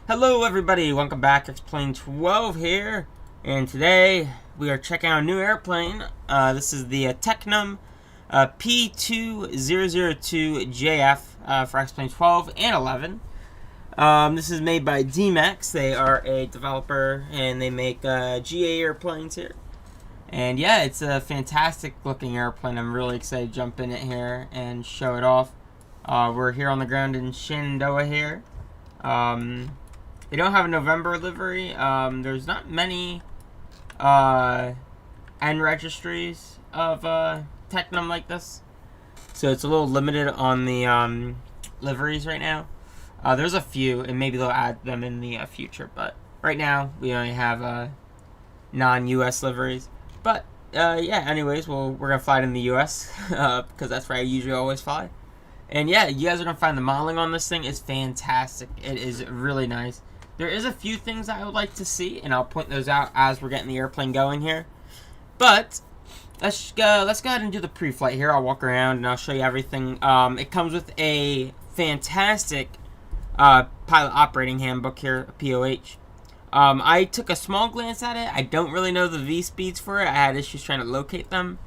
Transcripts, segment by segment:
Hello everybody, welcome back. X-Plane12 here, and today we are checking out a new airplane. This is the Tecnam P2002 for X-Plane12 and 11. This is made by DMAX. They are a developer and they make GA airplanes here. And yeah, it's a fantastic looking airplane. I'm really excited to jump in it here and show it off. We're here on the ground in Shenandoah here. They don't have a November livery. There's not many N registries of Tecnam like this, so it's a little limited on the liveries right now. There's a few, and maybe they'll add them in the future, but right now we only have non-US liveries. But yeah, anyways, we're gonna fly it in the US because that's where I usually always fly. And yeah, you guys are gonna find the modeling on this thing is fantastic. It is really nice. There is a few things I would like to see, and I'll point those out as we're getting the airplane going here. But let's go ahead and do the pre-flight here. I'll walk around and I'll show you everything. It comes with a fantastic pilot operating handbook here, POH. I took a small glance at it. I don't really know the V speeds for it. I had issues trying to locate them.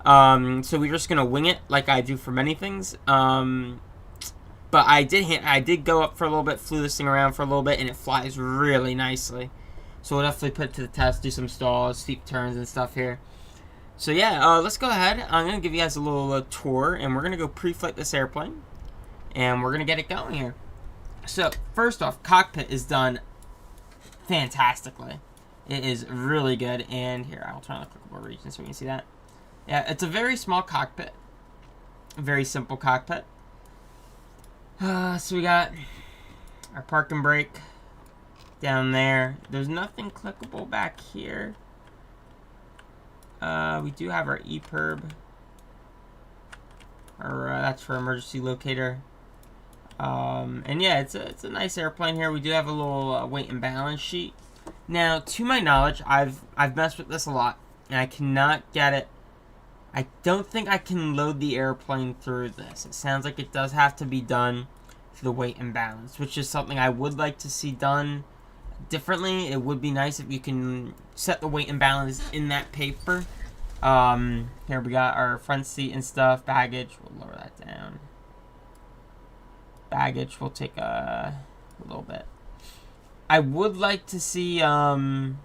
So we're just gonna wing it like I do for many things. But I did go up for a little bit, flew this thing around for a little bit, and it flies really nicely. So we'll definitely put it to the test, do some stalls, steep turns and stuff here. So yeah, let's go ahead. I'm gonna give you guys a little tour, and we're gonna go pre-flight this airplane, and we're gonna get it going here. So first off, cockpit is done fantastically. It is really good, and here I'll turn on the clickable region so we can see that. Yeah, it's a very small cockpit, a very simple cockpit. So we got our park and brake down there. There's nothing clickable back here. We do have our EPIRB, or that's for emergency locator. And yeah, it's a nice airplane here. We do have a little weight and balance sheet. Now, to my knowledge, I've messed with this a lot, and I cannot get it. I don't think I can load the airplane through this. It sounds like it does have to be done for the weight and balance, which is something I would like to see done differently. It would be nice if you can set the weight and balance in that paper. Here we got our front seat and stuff, baggage. We'll lower that down. Baggage, we'll take a little bit. I would like to see an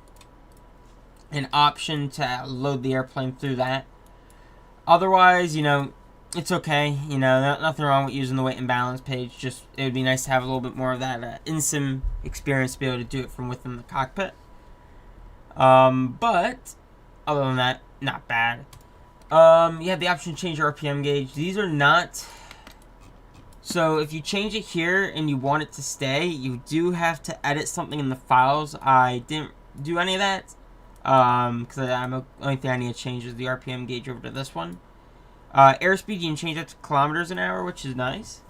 option to load the airplane through that. Otherwise, you know, it's okay. You know, nothing wrong with using the weight and balance page. Just, it would be nice to have a little bit more of that in-sim experience to be able to do it from within the cockpit. But, other than that, not bad. You have the option to change your RPM gauge. These are not... So, if you change it here and you want it to stay, you do have to edit something in the files. I didn't do any of that. Because the only thing I need to change is the RPM gauge over to this one. Airspeed, you can change that to kilometers an hour, which is nice.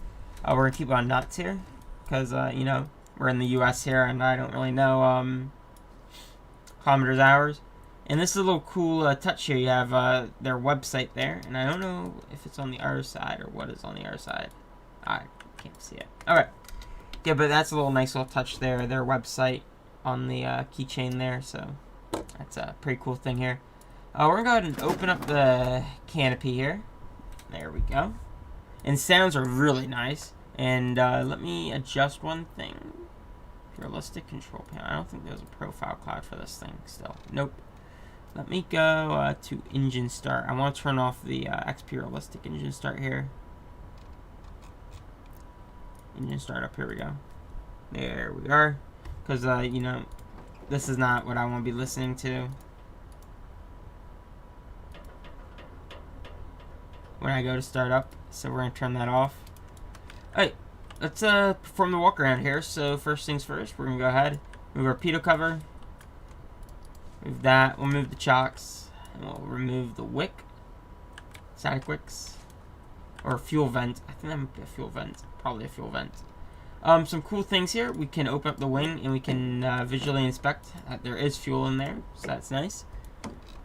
We're going to keep on nuts here, because, you know, we're in the US here, and I don't really know kilometers hours. And this is a little cool touch here. You have their website there, and I don't know if it's on the other side or what is on the other side. I can't see it. Alright. Yeah, but that's a little nice little touch there. Their website on the keychain there, so... That's a pretty cool thing here. We're going to go ahead and open up the canopy here. There we go. And sounds are really nice. And let me adjust one thing. Realistic control panel. I don't think there's a profile cloud for this thing still. Nope. Let me go to engine start. I want to turn off the XP realistic engine start here. Engine start up. Here we go. There we are. Because, you know... This is not what I want to be listening to when I go to start up, so we're going to turn that off. Alright, let's perform the walk around here. So first things first, we're going to go ahead, move our pitot cover, move that, we'll move the chocks, and we'll remove the wick, static wicks, or fuel vent. I think that might be a fuel vent, probably a fuel vent. Some cool things here. We can open up the wing and we can visually inspect that there is fuel in there, so that's nice.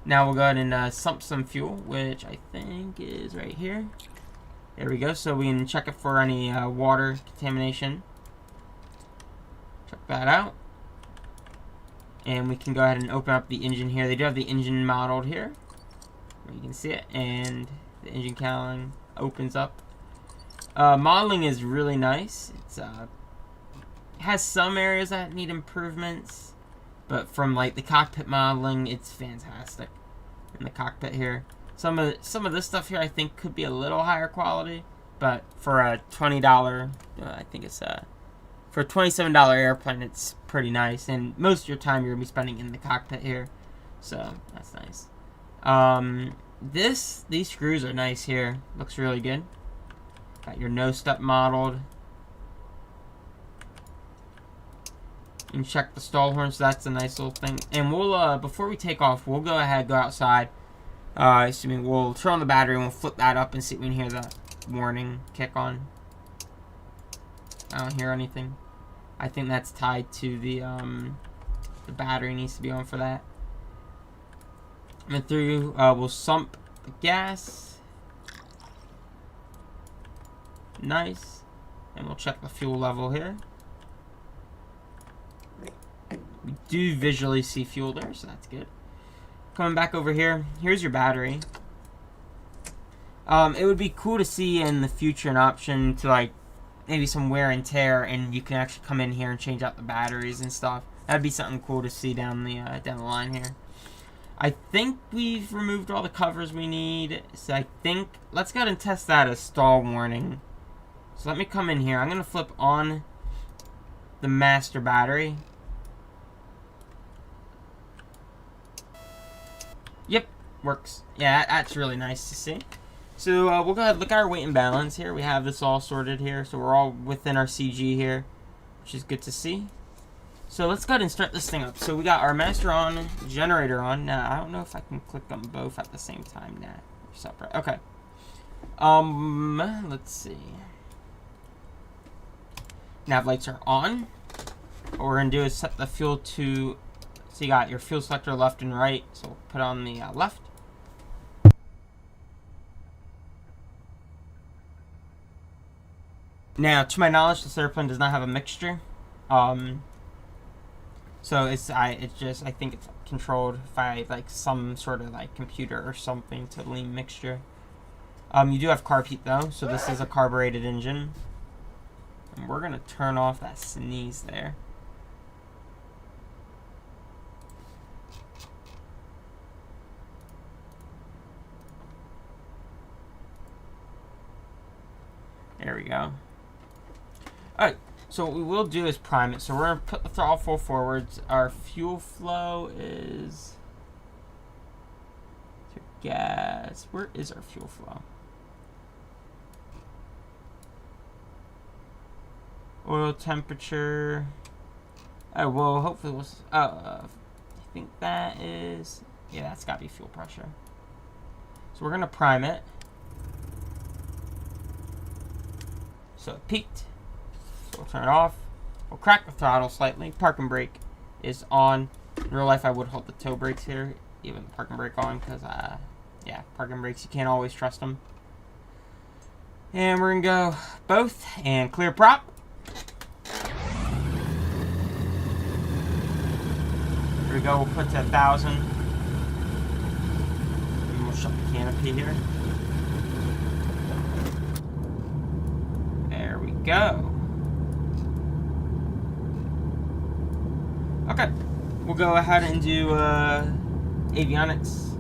Now we'll go ahead and sump some fuel, which I think is right here. There we go. So we can check it for any water contamination. Check that out. And we can go ahead and open up the engine here. They do have the engine modeled here. You can see it. And the engine cowling opens up. Modeling is really nice. It's has some areas that need improvements. But from like the cockpit modeling, it's fantastic. In the cockpit here. Some of this stuff here I think could be a little higher quality. But for a $20, I think it's for a $27 airplane, it's pretty nice. And most of your time you're going to be spending in the cockpit here. So, that's nice. These screws are nice here. Looks really good. Got your nose step modeled. You can check the stall horn, so that's a nice little thing. And we'll, before we take off, we'll go ahead, go outside. We'll turn on the battery and we'll flip that up and see if we can hear the warning kick on. I don't hear anything. I think that's tied to the battery needs to be on for that. And through, we'll sump the gas. Nice. And we'll check the fuel level here. We do visually see fuel there, so that's good. Coming back over here, here's your battery. It would be cool to see in the future an option to like maybe some wear and tear, and you can actually come in here and change out the batteries and stuff. That'd be something cool to see down the line here. I think we've removed all the covers we need, so I think let's go ahead and test that as stall warning. So let me come in here. I'm gonna flip on the master battery. Yep, works. Yeah, that's really nice to see. So we'll go ahead and look at our weight and balance here. We have this all sorted here, so we're all within our CG here, which is good to see. So let's go ahead and start this thing up. So we got our master on, generator on. Now I don't know if I can click them both at the same time. Nah, separate. Okay. Let's see. Nav lights are on. What we're gonna do is set the fuel to. So you got your fuel selector left and right. So we'll put on the left. Now, to my knowledge, this airplane does not have a mixture. So I think it's controlled by like some sort of like computer or something to lean mixture. You do have carb heat though, so this is a carbureted engine. And we're gonna turn off that sneeze there. There we go. Alright, so what we will do is prime it. So we're going to put the throttle full forwards. Our fuel flow is to gas. Where is our fuel flow? Oil temperature. Oh, well, hopefully we'll... I think that is... Yeah, that's got to be fuel pressure. So we're going to prime it. So it peaked. So we'll turn it off. We'll crack the throttle slightly. Parking brake is on. In real life, I would hold the toe brakes here, even the parking brake on, because, yeah, parking brakes, you can't always trust them. And we're going to go both and clear prop. Here we go. We'll put to 1,000. And we'll shut the canopy here. Go. Okay, we'll go ahead and do avionics.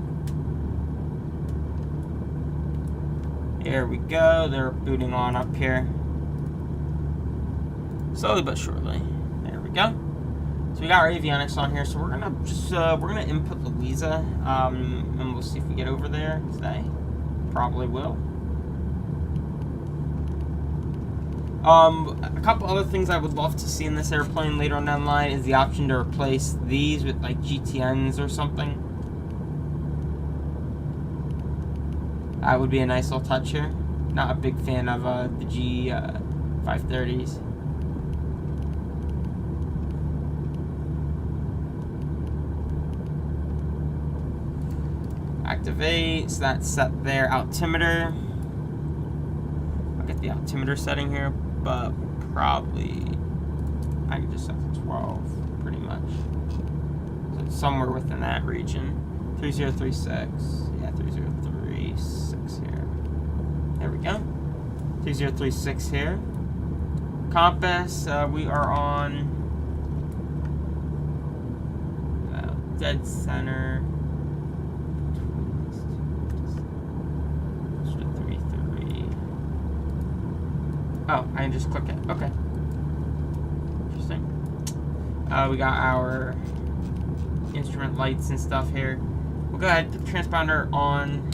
There we go. They're booting on up here, slowly but surely. There we go. So we got our avionics on here. So we're gonna just we're gonna input Louisa, and we'll see if we get over there today. Probably will. A couple other things I would love to see in this airplane later on down the line is the option to replace these with like GTNs or something. That would be a nice little touch here. Not a big fan of the G530s. Activate, so that's set there. Altimeter. I'll get the altimeter setting here. But probably I can just set to 12, pretty much. So it's somewhere within that region. 3036. Yeah, 3036 here. There we go. 3036 here. Compass, we are on dead center. 33. Oh, I can just click it. Okay. Interesting. We got our instrument lights and stuff here. We'll go ahead and put the transponder on.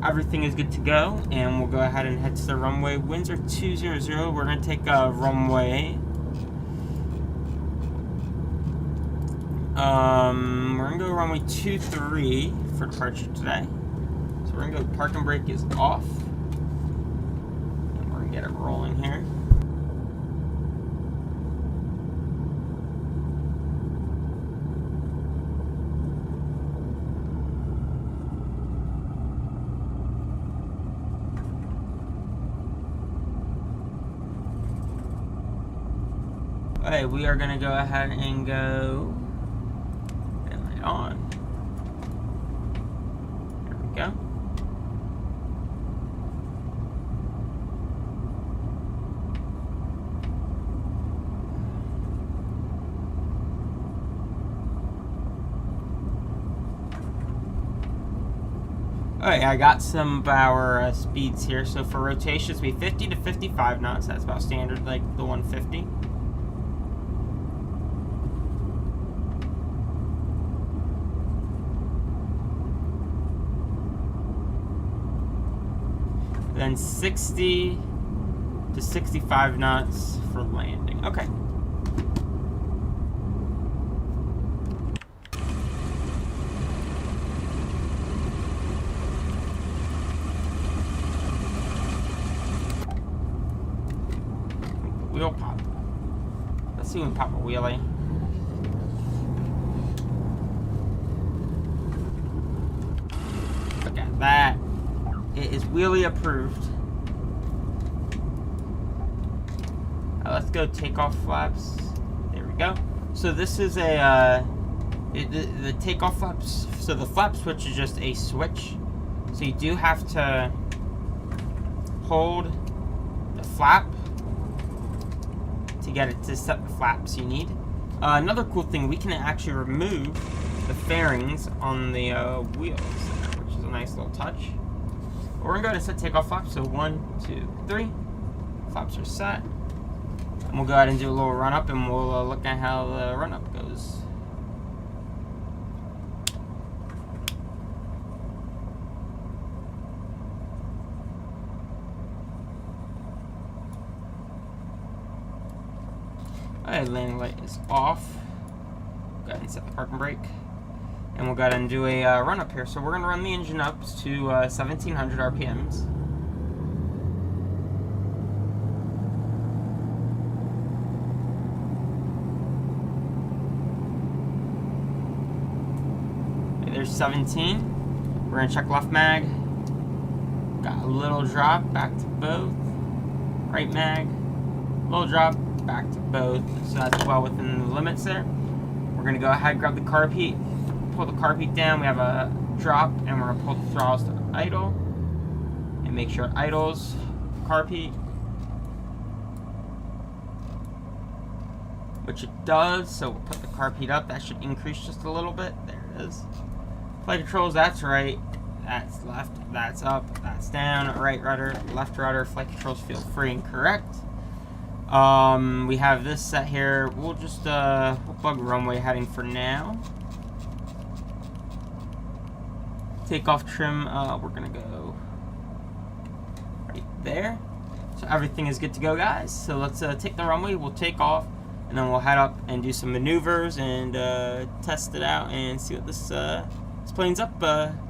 Everything is good to go, and we'll go ahead and head to the runway. Winds are 200. We're going to take a runway. We're going to go runway 23 for departure today. So we're going to go park and brake is off. And we're going to get it rolling here. Okay, we are going to go ahead and go and light on. There we go. Alright, I got some of our speeds here. So for rotations, we 50 to 55 knots. That's about standard, like the 150. Then 60 to 65 knots for landing. Okay. Wheel pop. Let's see when we pop a wheelie. Look at that. It is wheelie approved. Let's go takeoff flaps. There we go. So this is a the takeoff flaps. So the flap switch is just a switch. So you do have to hold the flap to get it to set the flaps you need. Another cool thing, we can actually remove the fairings on the wheels, which is a nice little touch. We're going to go ahead and set takeoff flaps. So 1, 2, 3. Flaps are set. And we'll go ahead and do a little run up, and we'll look at how the run up goes. Alright, landing light is off. Go ahead and set the parking brake. And we'll go ahead and do a run up here. So we're going to run the engine up to 1700 RPMs. Okay, there's 17. We're going to check left mag. Got a little drop, back to both. Right mag, little drop, back to both. So that's well within the limits there. We're going to go ahead and grab the carb heat. Pull the carb heat down, we have a drop, and we're going to pull the throttles to idle and make sure it idles carb heat, which it does. So we'll put the carb heat up. That should increase just a little bit. There it is. Flight controls, that's right, that's left, that's up, that's down, right rudder, left rudder. Flight controls feel free and correct. We have this set here. We'll just we'll plug runway heading for now. Takeoff trim, we're gonna go right there. So everything is good to go, guys. So let's take the runway, we'll take off, and then we'll head up and do some maneuvers and test it out and see what this plane's up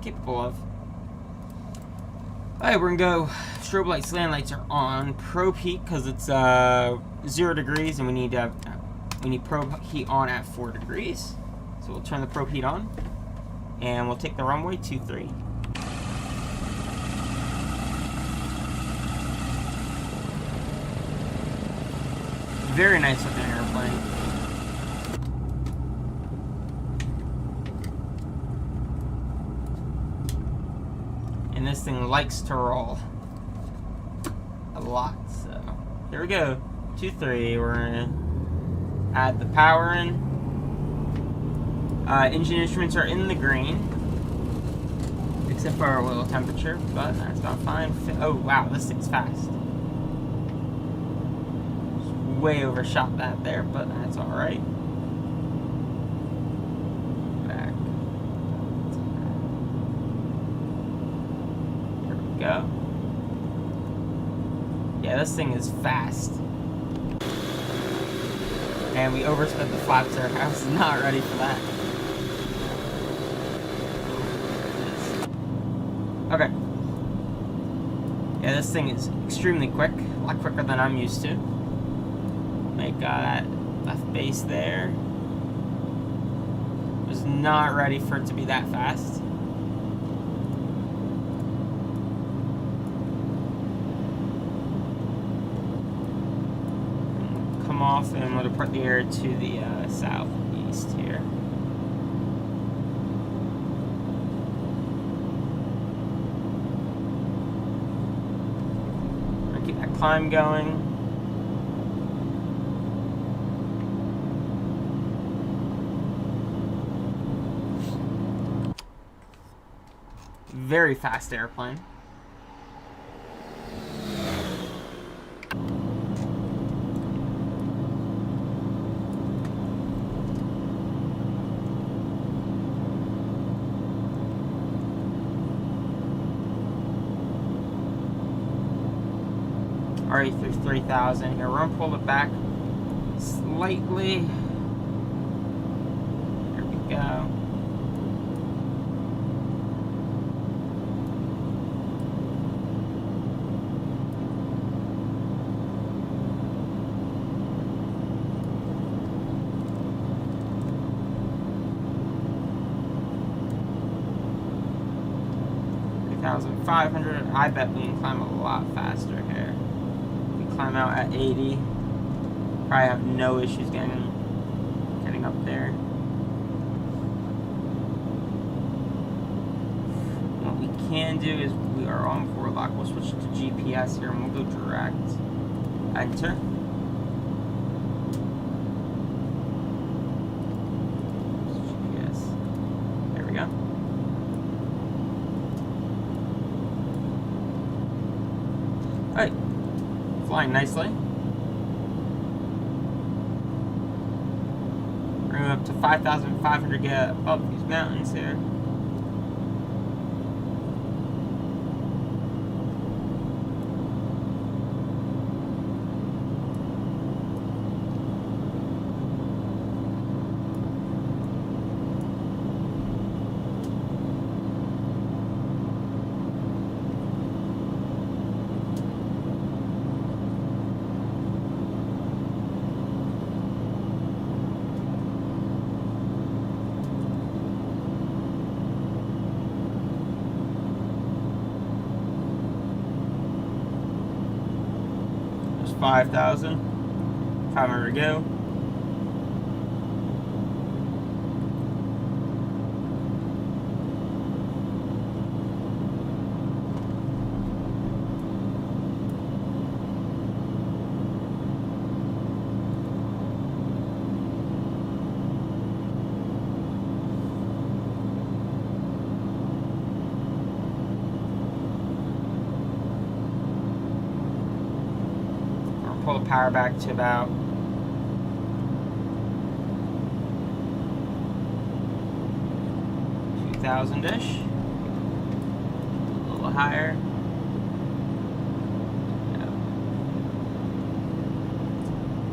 capable of. Alright, we're gonna go. Strobe lights, land lights are on. Probe heat, because it's 0 degrees, and we need probe heat on at 4 degrees. So we'll turn the probe heat on. And we'll take the runway 23. Very nice looking airplane. And this thing likes to roll a lot, so here we go. 2-3. We're gonna add the power in. Engine instruments are in the green, except for our little temperature, but that's about fine. Oh wow, this thing's fast. Way overshot that there, but that's all right. Back. Here we go. Yeah, this thing is fast. And we oversped the flaps there. I was not ready for that. Okay. Yeah, this thing is extremely quick. A lot quicker than I'm used to. Make that left base there. Was not ready for it to be that fast. Come off and we'll depart the air to the southeast here. I'll keep that climb going. Very fast airplane. Already through 3,000 here. We're gonna pull it back slightly. There we go. I bet we can climb a lot faster here. We climb out at 80. Probably have no issues getting up there. What we can do is we are on forward lock. We'll switch to GPS here and we'll go direct. Enter. GPS. There we go. Alright, flying nicely. We're going up to 5,500, get up these mountains here. There's 5,500 to go. Pull the power back to about 2,000-ish. A little higher.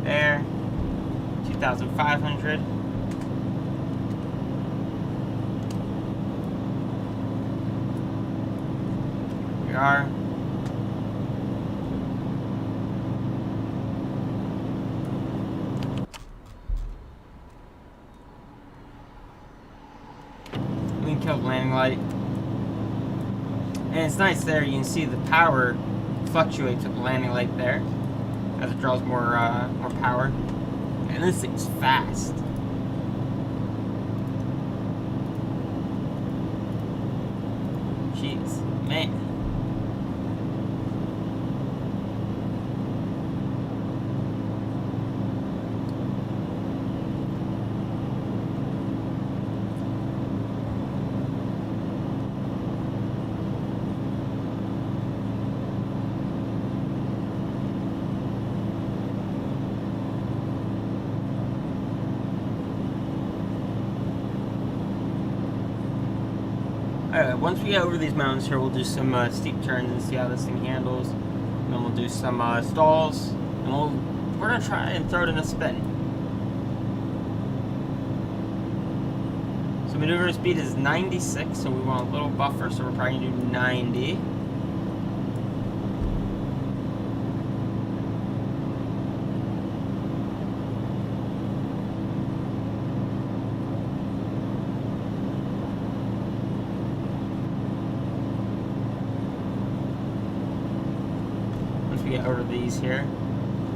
There. 2,500. Here we are. Killed landing light, and it's nice there. You can see the power fluctuates with the landing light there. as it draws more power. And this thing's fast. Jeez, man. Alright, once we get over these mountains here, we'll do some steep turns and see how this thing handles. And then we'll do some stalls, and we're gonna try and throw it in a spin. So maneuver speed is 96, so we want a little buffer, so we're probably gonna do 90. Get over these here,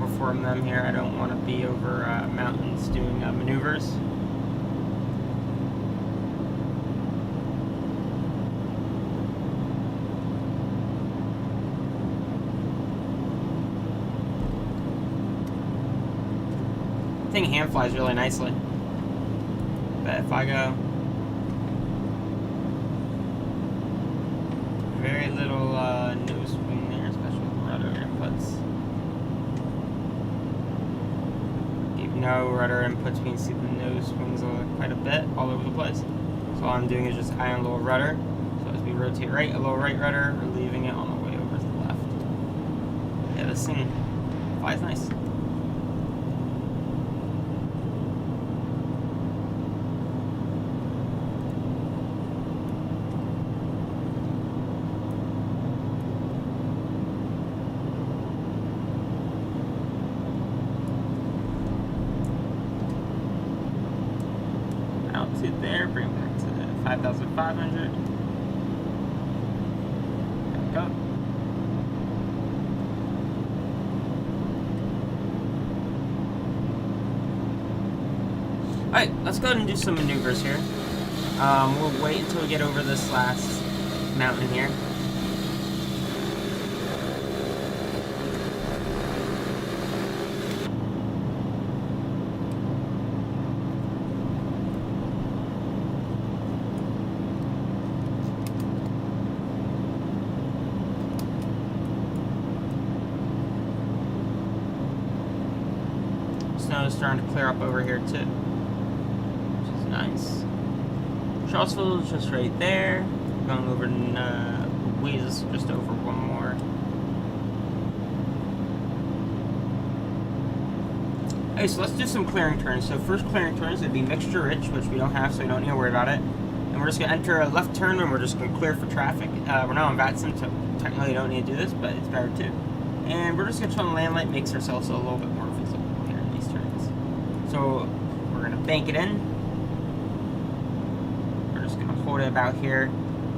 or form them here. I don't want to be over mountains doing maneuvers. The thing hand flies really nicely, but if I go very little nose swing there, especially with rudder inputs. Even no rudder inputs, we can see the nose swings quite a bit all over the place. So all I'm doing is just high on low rudder. So as we rotate right, a low right rudder, we're leaving it on the way over to the left. Yeah, this thing flies nice. Altitude there, bring it back to 5,500. Back up. Alright, let's go ahead and do some maneuvers here. We'll wait until we get over this last mountain here. Snow is starting to clear up over here too, which is nice. Charlottesville is just right there. Going over to Weezus, just over one more. Okay, so let's do some clearing turns. So first clearing turn is going to be mixture rich, which we don't have, so we don't need to worry about it. And we're just going to enter a left turn, and we're just going to clear for traffic. We're not on VATSIM, so technically don't need to do this, but it's better too. And we're just going to turn the land light, makes ourselves a little bit more visible here in these turns. So we're going to bank it in. We're just going to hold it about here.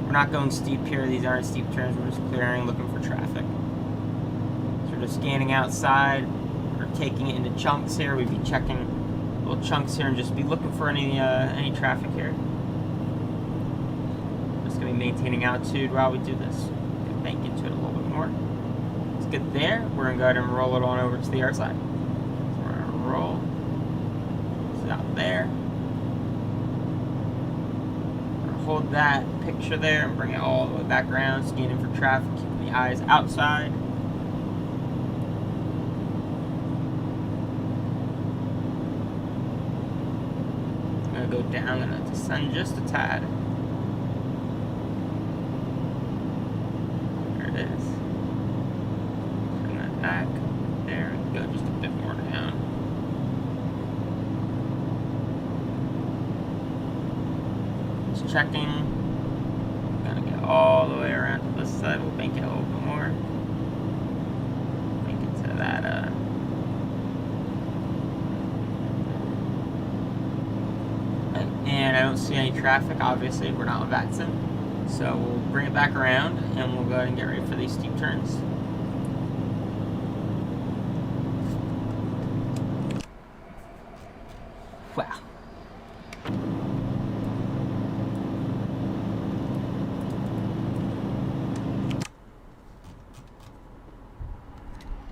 We're not going steep here. These aren't steep turns. We're just clearing, looking for traffic. So we're just scanning outside. We're taking it into chunks here. We'd be checking little chunks here and just be looking for any traffic here. Just going to be maintaining altitude while we do this. Bank into it a little bit more. Let's get there. We're going to go ahead and roll it on over to the other side. So we're going to roll. It's out there. We're going to hold that picture there and bring it all the way back around, scanning for traffic, keeping the eyes outside. I'm going to go down and descend just a tad. There it is. Bring that back. There, and go just a bit more down. Just checking. Gonna get all the way around to this side. We'll bank it a little bit more. Bank it to that, and I don't see any traffic. Obviously, we're not on VATSIM. So we'll bring it back around and we'll go ahead and get ready for these steep turns. Wow.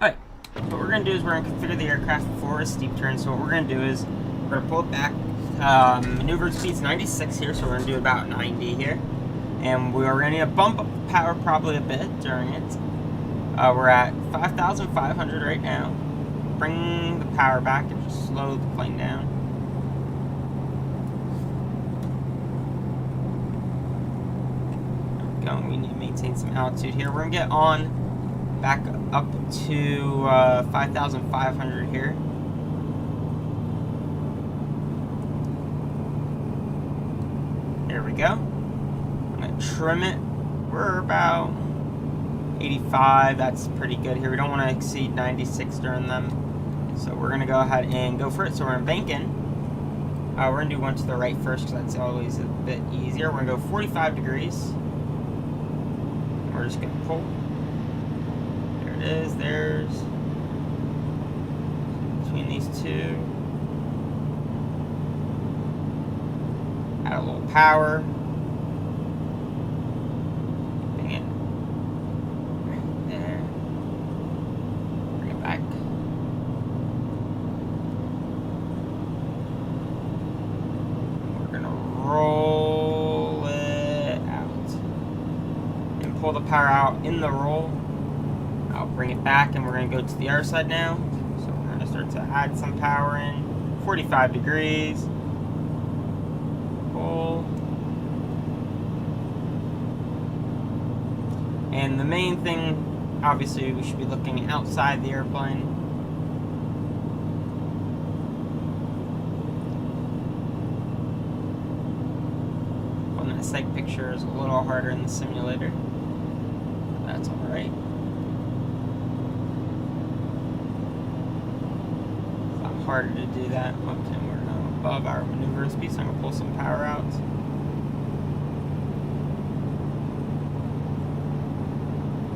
Alright, what we're going to do is we're going to configure the aircraft for a steep turn. So what we're going to do is we're going to pull it back. Maneuver speed's 96 here, so we're going to do about 90 here. And we're going to bump up the power probably a bit during it. We're at 5,500 right now. Bring the power back and just slow the plane down. There we go. We need to maintain some altitude here. We're going to get on back up to 5,500 here. There we go. I'm going to trim it. We're about 85. That's pretty good here. We don't want to exceed 96 during them. So we're going to go ahead and go for it. So we're in banking. We're going to do one to the right first because that's always a bit easier. We're going to go 45 degrees. We're just going to pull. There it is. There's between these two. Add a little power. Bring it right there. Bring it back. We're gonna roll it out and pull the power out in the roll. I'll bring it back and we're gonna go to the other side now. So we're gonna start to add some power in. 45 degrees. And the main thing, obviously, we should be looking outside the airplane. Well, that sight picture is a little harder in the simulator. That's alright. It's a lot harder to do that. Okay, we're now above our maneuvering speed, so I'm going to pull some power out.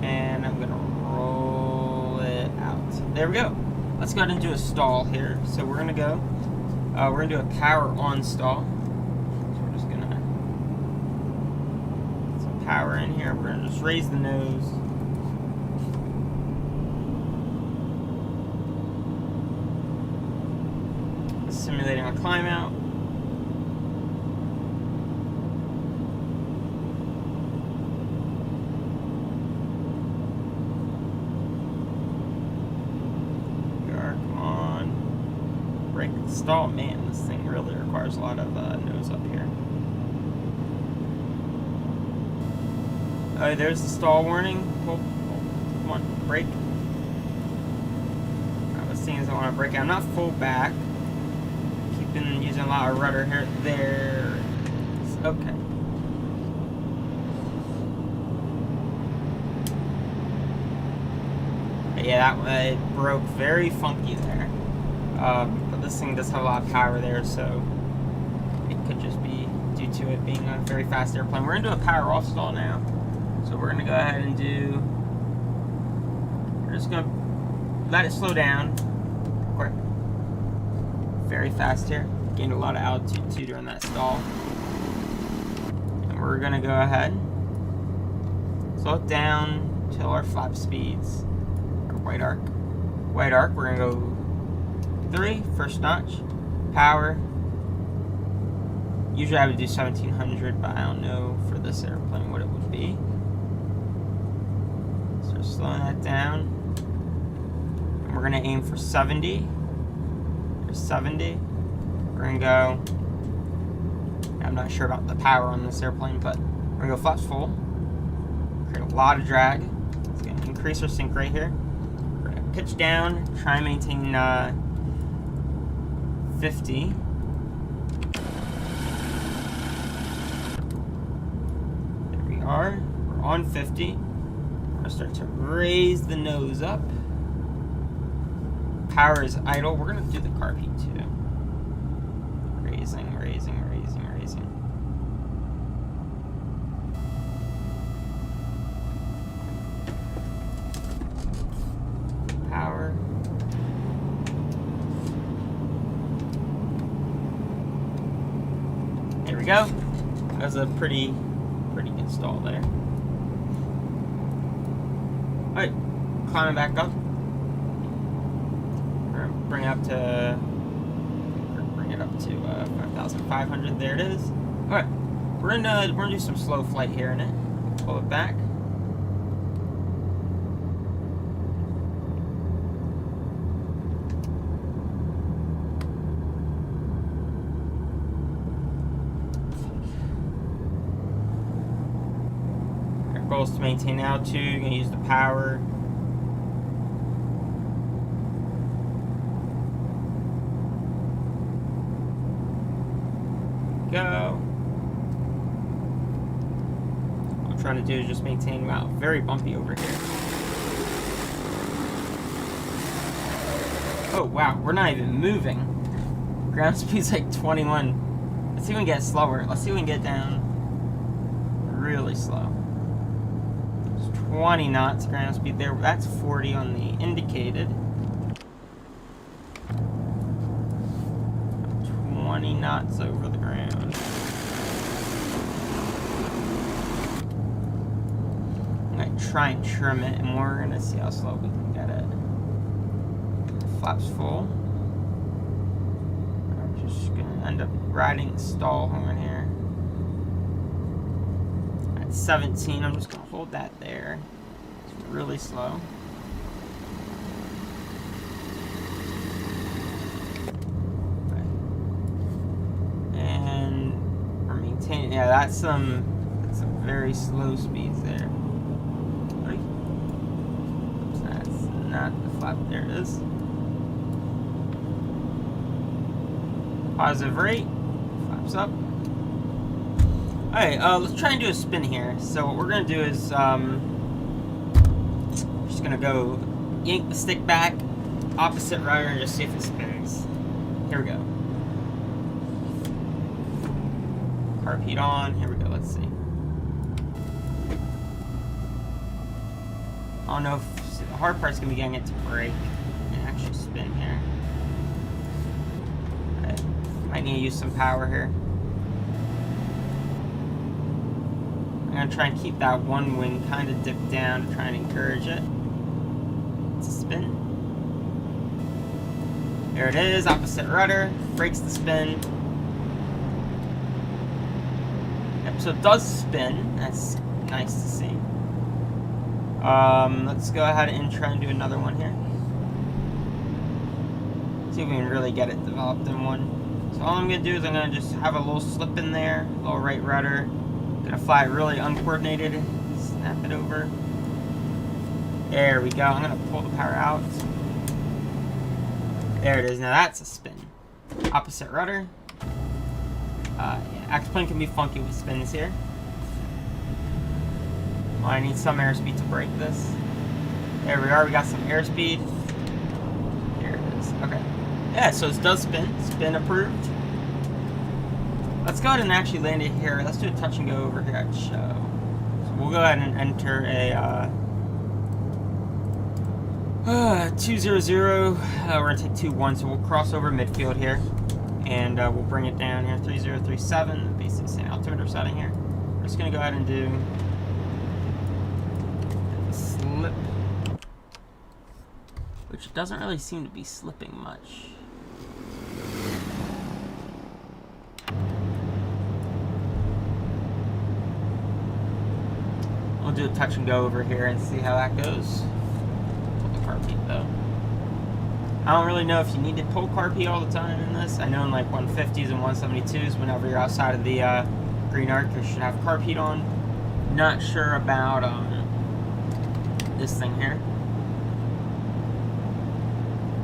And I'm going to roll it out. There we go. Let's go ahead and do a stall here. So we're going to go, we're going to do a power on stall. So we're just going to put some power in here. We're going to just raise the nose. Simulating a climb out. Stall, man, this thing really requires a lot of nose up here. Oh, there's the stall warning. Pull. Come on, brake. Let's see if I want to brake. I'm not full back. Keeping using a lot of rudder here. There. Okay. Yeah, that it broke very funky there. But this thing does have a lot of power there, so it could just be due to it being a very fast airplane. We're going to do a power off stall now. So we're going to go ahead and do... We're just going to let it slow down. Quick. Very fast here. Gained a lot of altitude too during that stall. And we're going to go ahead. Slow it down till our flap speeds. Our white arc. White arc, we're going to go 3, first notch, power. Usually I would do 1700, but I don't know for this airplane what it would be. So slowing that down. And we're going to aim for 70. There's 70. We're going to go, I'm not sure about the power on this airplane, but we're going to go flaps full. Create a lot of drag. It's going to increase our sink rate here. We're going to pitch down, try and maintain 50. There we are. We're on 50. We're going to start to raise the nose up. Power is idle. We're going to do the carb heat too. Raising, raising, raising, raising. Power. go. That was a pretty good stall there. Alright, climbing back up. We're gonna bring it up to 5,500. There it is. Alright, we're gonna do some slow flight here in it. Pull it back. Our goal is to maintain altitude. You're gonna use the power. Go. What I'm trying to do is just maintain. Wow, very bumpy over here. Oh wow, we're not even moving. Ground speed's like 21. Let's see if we can get slower. Let's see if we can get down really slow. It's 20 knots ground speed there. That's 40 on the indicated. 20 knots over the ground. I'm going to try and trim it, and we're going to see how slow we can get it. Flaps full. I'm just going to end up riding the stall horn here. At 17, I'm just going to hold that there. It's really slow. Yeah, that's some very slow speeds there. Oops, that's not the flap. There it is. Positive rate. Flaps up. Alright, let's try and do a spin here. So what we're gonna do is just gonna go yank the stick back, opposite rudder, and just see if it spins. Here we go. Carb heat on. Here we go. Let's see. I don't know if the hard part's gonna be getting it to break and actually spin here. Right. Might need to use some power here. I'm gonna try and keep that one wing kind of dipped down to try and encourage it to spin. There it is. Opposite rudder. Breaks the spin. So it does spin. That's nice to see. Let's go ahead and try and do another one here. See if we can really get it developed in one. So all I'm going to do is I'm going to just have a little slip in there, a little right rudder. I'm going to fly it really uncoordinated. Snap it over. There we go. I'm going to pull the power out. There it is. Now that's a spin. Opposite rudder. Yeah, X-Plane can be funky with spins here. Well, I need some airspeed to break this. There we are, we got some airspeed. Here it is, okay. Yeah, so it does spin, spin approved. Let's go ahead and actually land it here. Let's do a touch and go over here at show. So we'll go ahead and enter a 200. We're gonna take 21, so we'll cross over midfield here. And we'll bring it down here, 3037, basically same altimeter setting here. We're just gonna go ahead and do a slip, which doesn't really seem to be slipping much. We'll do a touch and go over here and see how that goes. Pull the carb heat though. I don't really know if you need to pull carb heat all the time in this. I know in like 150s and 172s, whenever you're outside of the green arc, you should have carb heat on. Not sure about this thing here.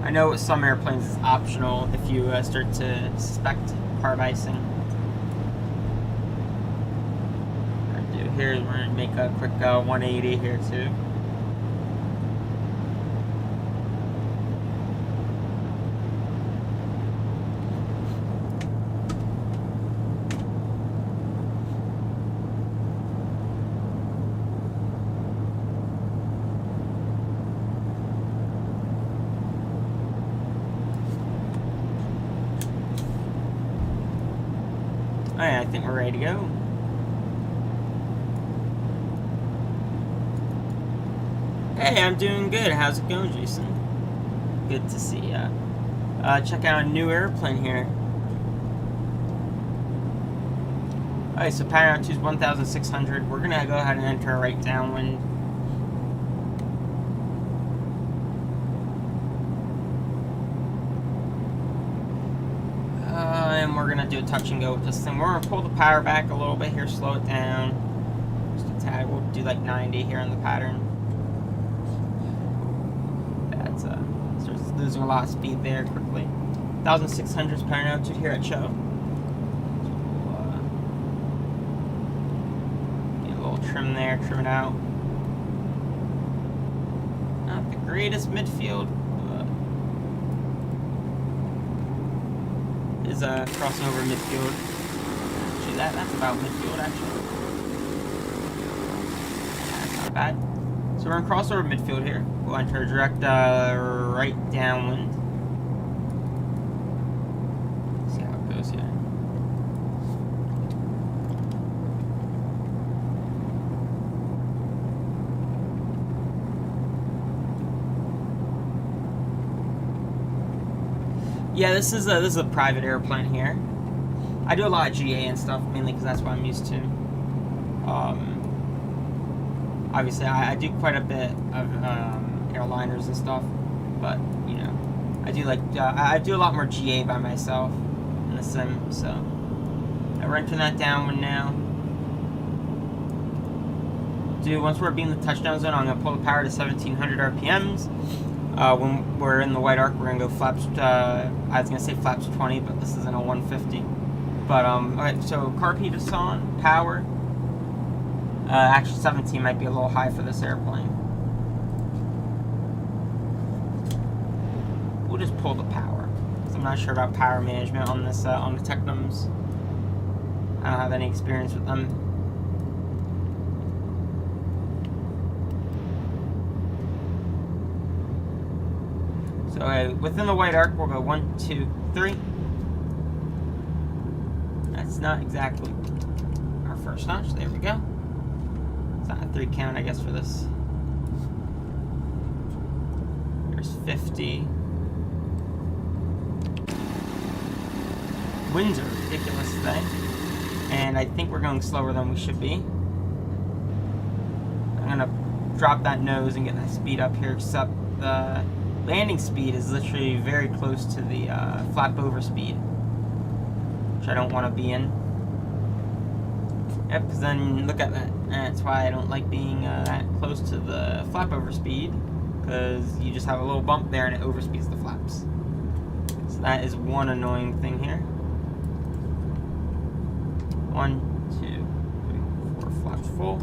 I know with some airplanes it's optional if you start to suspect carb icing. What I'm gonna do here is we're gonna make a quick 180 here too. Alright, I think we're ready to go. Hey, I'm doing good. How's it going, Jason? Good to see ya. Check out a new airplane here. Alright, so power altitude is 1,600. We're gonna go ahead and enter right downwind. And we're gonna do a touch and go with this thing. We're gonna pull the power back a little bit here, slow it down. Just a tad. We'll do like 90 here in the pattern. That's starts losing a lot of speed there quickly. 1,600 power altitude here at show. Trim there, trim it out. Not the greatest midfield, but is crossing over midfield. Actually, that's about midfield actually. That's not bad. So we're gonna cross over midfield here. We'll enter a direct right downwind. See how it goes here. Yeah, this is a private airplane here. I do a lot of GA and stuff, mainly because that's what I'm used to. Obviously, I do quite a bit of airliners and stuff, but you know, I do I do a lot more GA by myself in the sim. So we're entering that downwind now. Once we're being the touchdown zone, I'm gonna pull the power to 1,700 RPMs. When we're in the white arc, we're gonna go flaps. I was gonna say flaps 20, but this isn't a 150. But okay, so carb heat is on, power. Actually, 17 might be a little high for this airplane. We'll just pull the power, because I'm not sure about power management on this on the Tecnams. I don't have any experience with them. So within the white arc, we'll go 1, 2, 3. That's not exactly our first notch. There we go. It's not a 3 count, I guess, for this. There's 50. Winds are ridiculous today. And I think we're going slower than we should be. I'm going to drop that nose and get that speed up here, except the landing speed is literally very close to the flap over speed, which I don't want to be in. Yep, because then look at that. That's why I don't like being that close to the flap over speed, because you just have a little bump there and it overspeeds the flaps. So that is one annoying thing here. 1, 2, 3, 4 flaps full.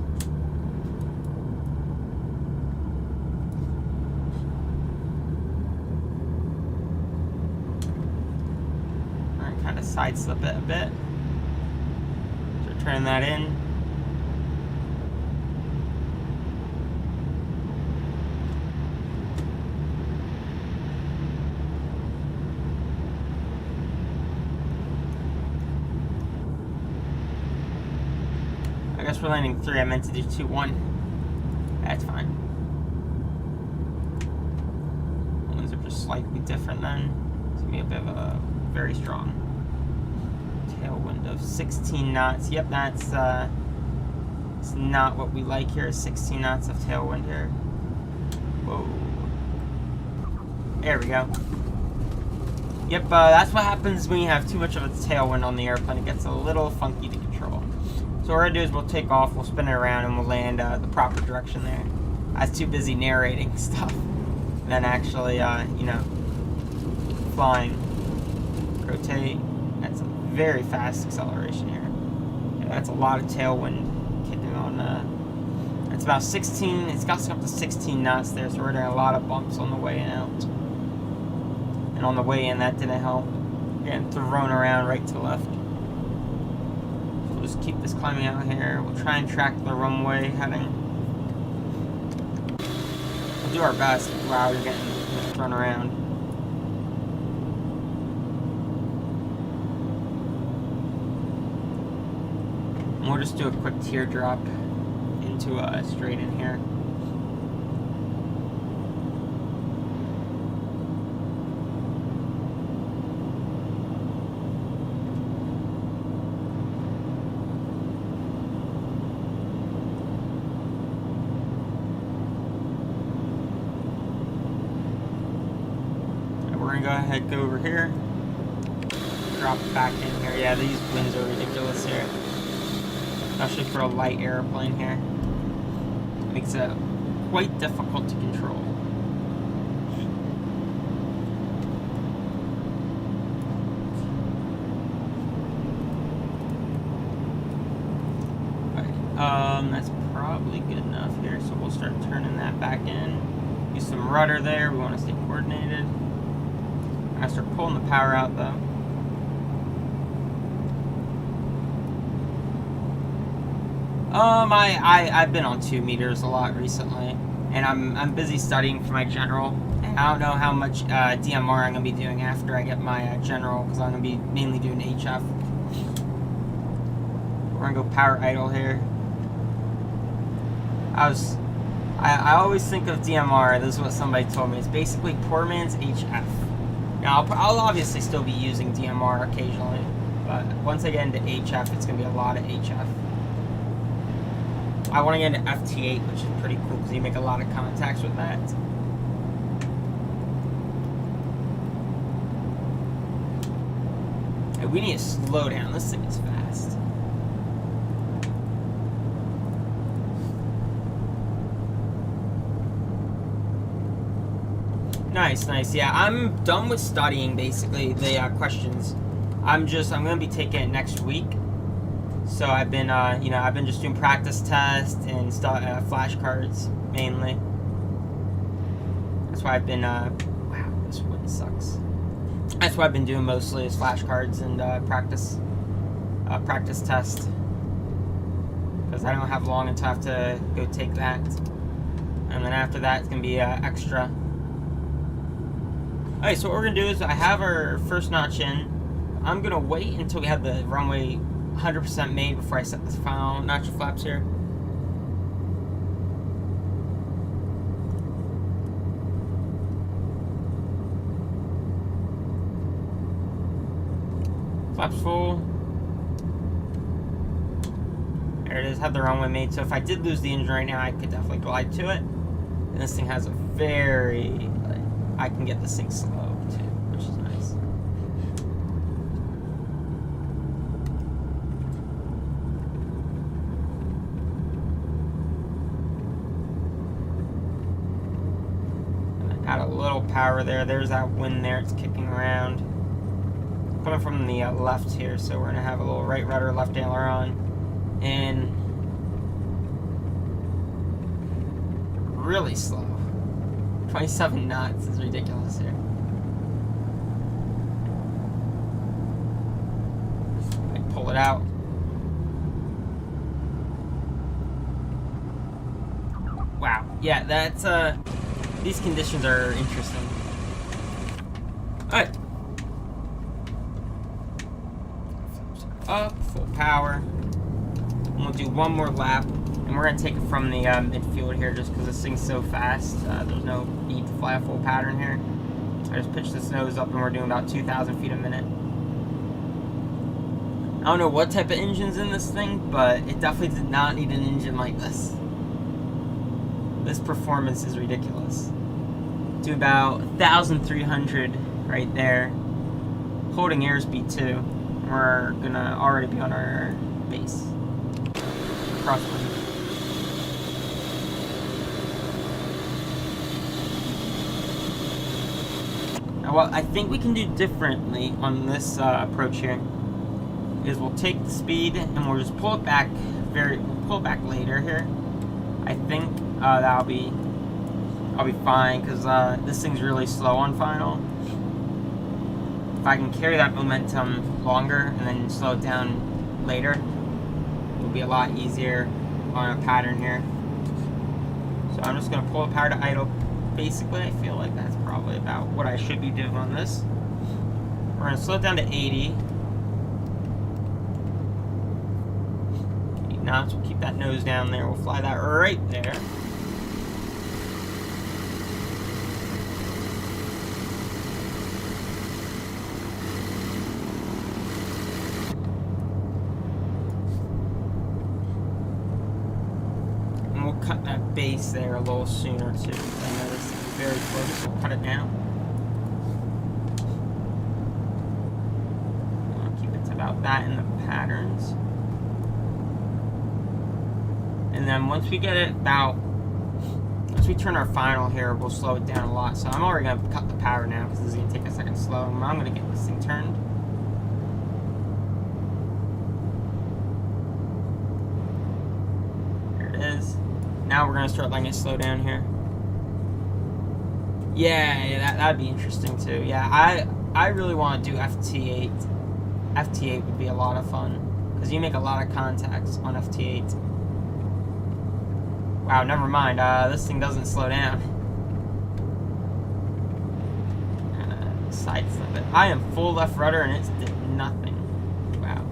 Kind of side slip it a bit. So turn that in. I guess we're landing 3. I meant to do 2, 1. That's fine. These are just slightly different then. It's gonna be a bit of a very strong tailwind of 16 knots. Yep, that's it's not what we like here. 16 knots of tailwind here. Whoa. There we go. Yep, that's what happens when you have too much of a tailwind on the airplane. It gets a little funky to control. So what we're gonna do is we'll take off, we'll spin it around, and we'll land the proper direction there. I was too busy narrating stuff than actually, you know, flying. Rotate. That's a very fast acceleration here. Yeah, that's a lot of tailwind kicking on. It's about 16. It's got up to 16 knots there, so we're doing a lot of bumps on the way out. And on the way in, that didn't help. Getting thrown around right to left. So we'll just keep this climbing out here. We'll try and track the runway heading. We'll do our best. Wow, you're getting thrown around. we'll just do a quick teardrop into straight in here. We're gonna go ahead, go over here, drop it back in here. Yeah, these winds are ridiculous here, especially for a light airplane here. Makes it quite difficult to control. Alright, that's probably good enough here, so we'll start turning that back in. Use some rudder there, we want to stay coordinated. I start pulling the power out though. I've been on 2 meters a lot recently, and I'm busy studying for my general. And I don't know how much DMR I'm gonna be doing after I get my general, because I'm gonna be mainly doing HF. We're gonna go power idle here. I always think of DMR. This is what somebody told me. It's basically poor man's HF. Now, I'll obviously still be using DMR occasionally, but once I get into HF, it's going to be a lot of HF. I want to get into FT8, which is pretty cool because you make a lot of contacts with that. Hey, we need to slow down. This thing is fast. Nice, nice. Yeah, I'm done with studying basically the questions. I'm gonna be taking it next week. So I've been, I've been just doing practice tests and flashcards mainly. That's why I've been, wow, this wind sucks. That's what I've been doing mostly is flashcards and practice test. Because I don't have long until I have to go take that. And then after that, it's gonna be extra. Alright, so what we're going to do is I have our first notch in. I'm going to wait until we have the runway 100% made before I set the final notch of flaps here. Flaps full. There it is, have the runway made. So if I did lose the engine right now, I could definitely glide to it. And this thing has a very... I can get this thing slow too, which is nice. And add a little power there. There's that wind there, it's kicking around. Coming from the left here, so we're going to have a little right rudder, left aileron. And really slow. 27 knots is ridiculous here. I pull it out. Wow. Yeah, that's these conditions are interesting. Alright. Up, full power. And we'll do one more lap. And we're going to take it from the midfield here just because this thing's so fast. There's no need to fly a full pattern here. I just pitched this nose up and we're doing about 2,000 feet a minute. I don't know what type of engine's in this thing, but it definitely did not need an engine like this. This performance is ridiculous. Do about 1,300 right there. Holding airspeed too. We're going to already be on our base. Crosswind. Now, what I think we can do differently on this approach here is we'll take the speed and we'll just pull it back we'll pull it back later here. I think I'll be fine because this thing's really slow on final. If I can carry that momentum longer and then slow it down later, it'll be a lot easier on a pattern here. So I'm just going to pull the power to idle. Basically, I feel like that's probably about what I should be doing on this. We're going to slow it down to 80. Now, so we'll keep that nose down there. We'll fly that right there. And we'll cut that base there a little sooner, too. I know this is very close, so we'll cut it down. We'll keep it to about that in the patterns. And then once we get it about, once we turn our final here, we'll slow it down a lot. So I'm already going to cut the power now because this is going to take a second slow. And I'm going to get this thing turned. There it is. Now we're going to start letting it slow down here. Yeah, that'd be interesting too. Yeah, I really want to do FT8. FT8 would be a lot of fun because you make a lot of contacts on FT8. Wow, never mind. This thing doesn't slow down. Sidestep it. I am full left rudder and it's did nothing. Wow.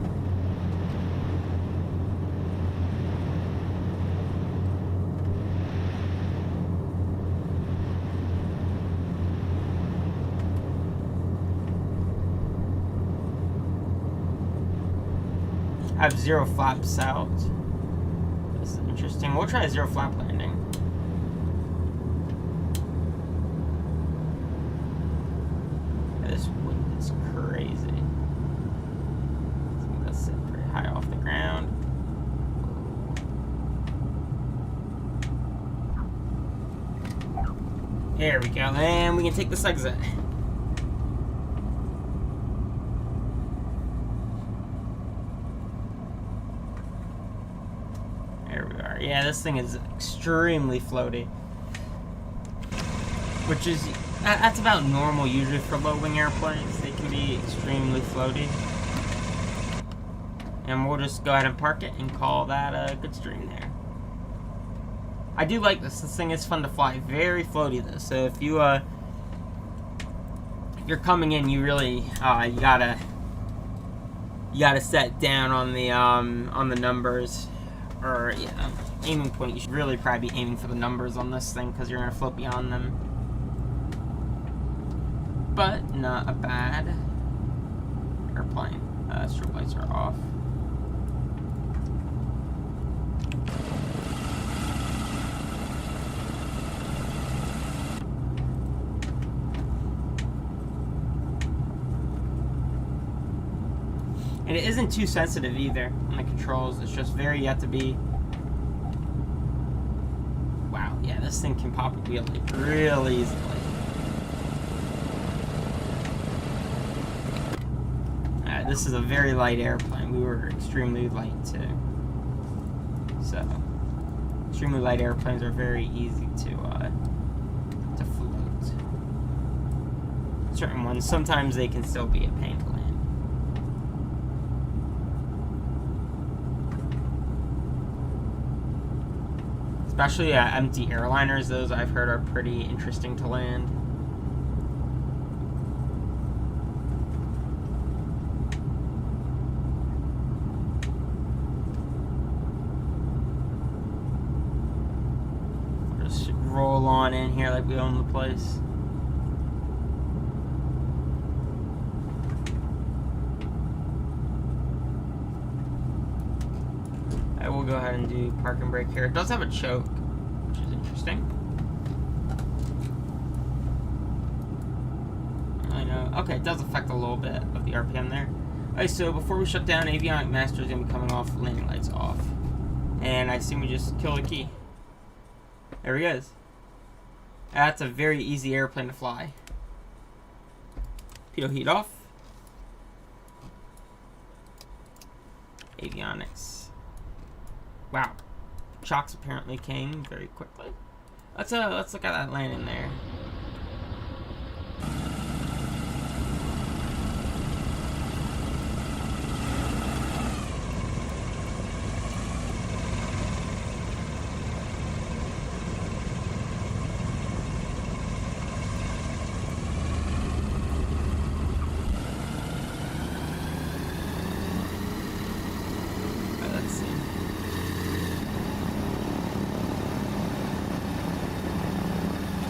I have 0 flaps out. This is interesting. We'll try a 0 flap landing. This wind is crazy. Let's sit pretty high off the ground. There we go. And we can take this exit. Yeah, this thing is extremely floaty, which is, that's about normal usually for low-wing airplanes. They can be extremely floaty. And we'll just go ahead and park it and call that a good stream there. I do like this. This thing is fun to fly. Very floaty, though. So if you, if you're coming in, you really, you gotta set down on the numbers. Or, yeah, aiming point, you should really probably be aiming for the numbers on this thing because you're going to float beyond them. But not a bad airplane. Strobe lights are off. And it isn't too sensitive either on the controls. It's just very, you have to be... Wow, yeah, this thing can pop a wheel real easily. This is a very light airplane. We were extremely light too. So, extremely light airplanes are very easy to float. Certain ones, sometimes they can still be a pain to land. Especially empty airliners, those I've heard are pretty interesting to land. We'll just roll on in here like we own the place. I will go ahead and do park and brake here. It does have a choke, which is interesting. I know. Okay, it does affect a little bit of the RPM there. Alright, so before we shut down, Avionic Master is going to be coming off, landing lights off. And I assume we just kill the key. There he is. That's a very easy airplane to fly. Pitot heat off. Avionics. Wow, shocks apparently came very quickly. Let's look at that landing there.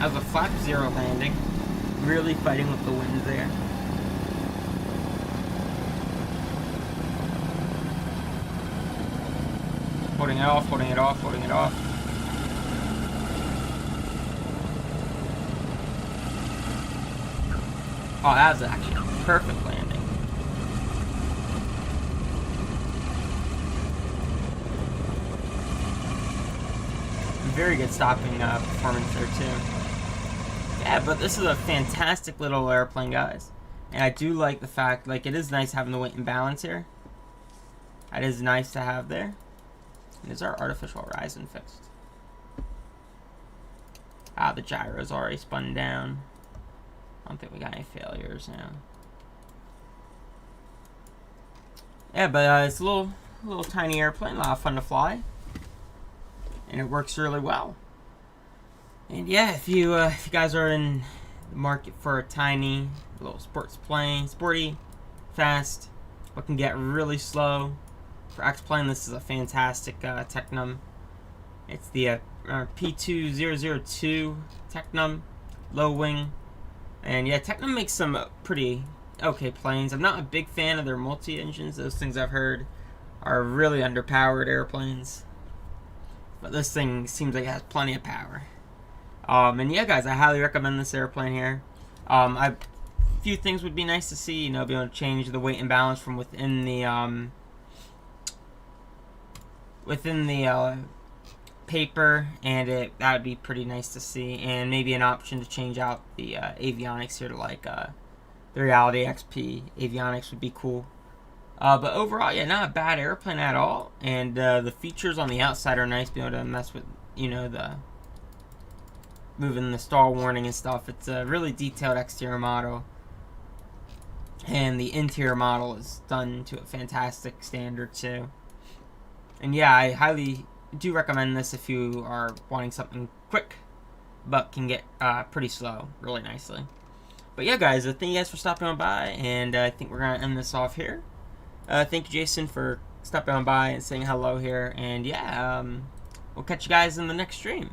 That was a flap zero landing. Really fighting with the wind there. Holding it off, holding it off, holding it off. Oh, that was actually a perfect landing. Very good stopping performance there too. Yeah, but this is a fantastic little airplane, guys. And I do like the fact, like, it is nice having the weight and balance here. That is nice to have there. And is our artificial Ryzen fixed? Ah, the gyro's already spun down. I don't think we got any failures now. Yeah, but it's a little tiny airplane, a lot of fun to fly. And it works really well. And yeah, if you guys are in the market for a tiny little sports plane, sporty, fast, but can get really slow, for X-Plane, this is a fantastic Tecnam. It's the P2002 Tecnam, low wing. And yeah, Tecnam makes some pretty okay planes. I'm not a big fan of their multi-engines. Those things I've heard are really underpowered airplanes. But this thing seems like it has plenty of power. And yeah, guys, I highly recommend this airplane here. A few things would be nice to see, you know, be able to change the weight and balance from within the paper, and that would be pretty nice to see. And maybe an option to change out the avionics here to like the Reality XP avionics would be cool. But overall, yeah, not a bad airplane at all. And the features on the outside are nice, being able to mess with, you know, the moving the stall warning and stuff. It's a really detailed exterior model. And the interior model is done to a fantastic standard too. And yeah, I highly do recommend this if you are wanting something quick, but can get pretty slow really nicely. But yeah, guys, thank you guys for stopping on by, and I think we're going to end this off here. Thank you, Jason, for stopping on by and saying hello here. And yeah, we'll catch you guys in the next stream.